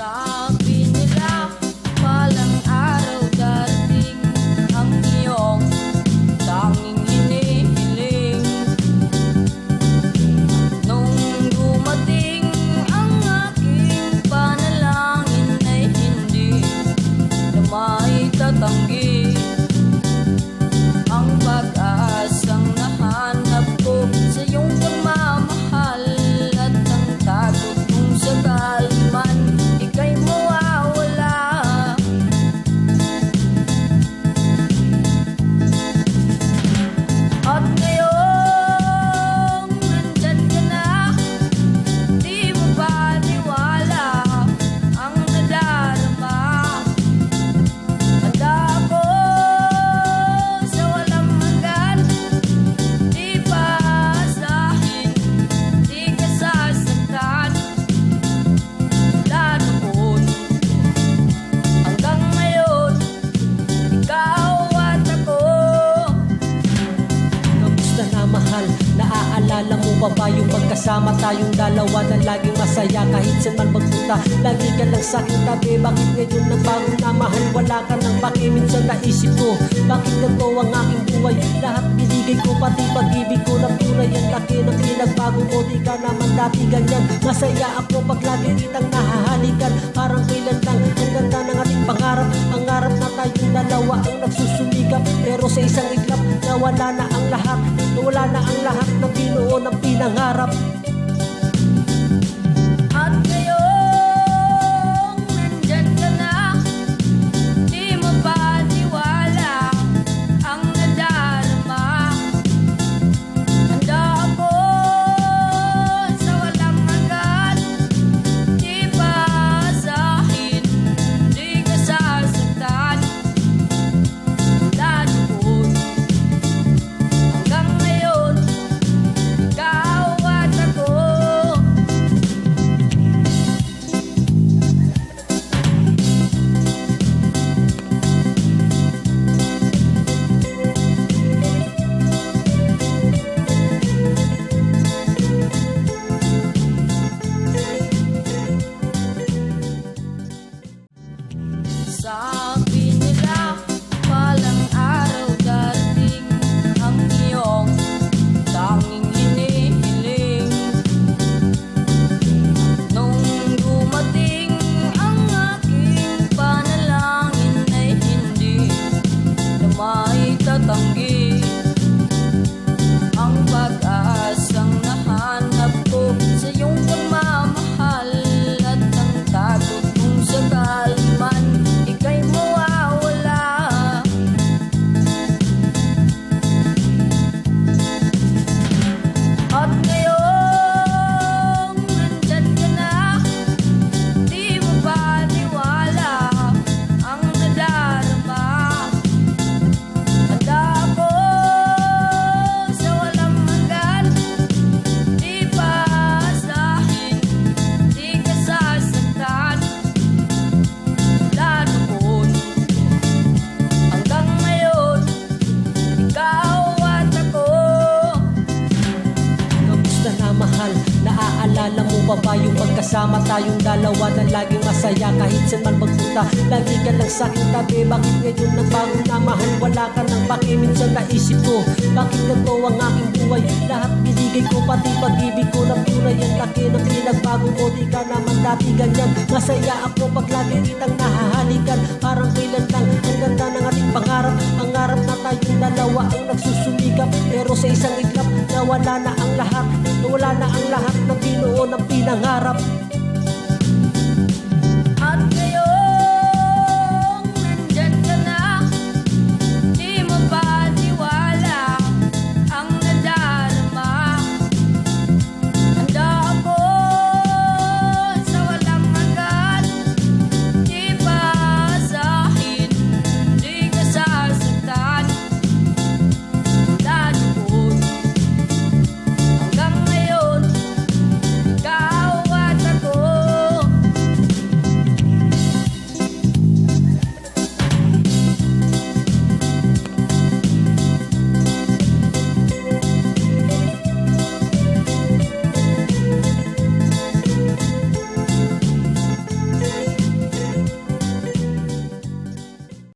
Sabi nila, walang araw darating ang iyong tanging hinihiling. Nung dumating ang aking panalangin ay hindi na maitatanggi ang pag-aasang nahanap ko sa iyong pagmamahal at ang takot kung sakali man ika'y mawawala. At ngayong nandyan ka na, di mo paniwala ang nadarama. Handa ako sa walang hanggan, di pa asahin, di ka sasaktan. Mula noon hanggang ngayon, ikaw at ako. Kamusta na mahal? Naaalala mo ba ba yung magkasama tayong dalawa na laging masaya kahit saan man magpunta? Lagi ka lang sa aking tabi. Bakit ngayon nagbago na mahal? Wala ka nang paki. Minsan naisip ko, bakit ganito ang aking buhay? Lahat binigay ko, pati pag-ibig ko ng tunay. Ang laki ng pinagbago mo, di ka naman dati ganyan. Masaya ako pag lagi kitang nahahalikan. Parang kailan lang ang ganda ng ating pangarap. Ang harap na tayong dalawa ang nagsusumikap. Pero sa isang iglap, nawala na ang lahat. Nawala na ang lahat ng binuo ng pinangarap. At ngayong nandyan ka na, di mo paniwala ang nadarama. Handa ako sa walang hanggan, di pa asahin, di ka sasaktan. Mula noon hanggang ngayon, ikaw at ako. Sabi nila, walang araw darating ang iyong tanging hinihiling. Nung dumating ang aking panalangin ay hindi na maitatanggi ang pag-aasang nahanap ko sa iyong pagmamahal at ang takot kung sakali man ika'y mawawala. At ngayong nandyan ka na, di mo paniwala ang nadarama. Handa ako sa walang hanggan, di pa asahin, di ka sasaktan. Mula noon hanggang ngayon, ikaw at ako. Kamusta na mahal? Naaalala mo ba ba yung magkasama tayong dalawa na laging masaya kahit saan man magpunta? Lagi ka lang sa aking tabi. Bakit ngayon nagbago na mahal? Wala ka nang paki. Minsan naisip ko, bakit ganito ang aking buhay? Lahat binigay ko, pati pag-ibig ko ng tunay. Ang laki ng pinagbago mo, di ka naman dati ganyan. Masaya ako pag lagi kitang nahahalikan. Parang kailan lang ang ganda ng ating pangarap. Ang harap na tayong dalawa ang nagsusumikap. Pero sa isang iglap, nawala na ang lahat. Nawala na ang lahat ng binuo ng pinangarap.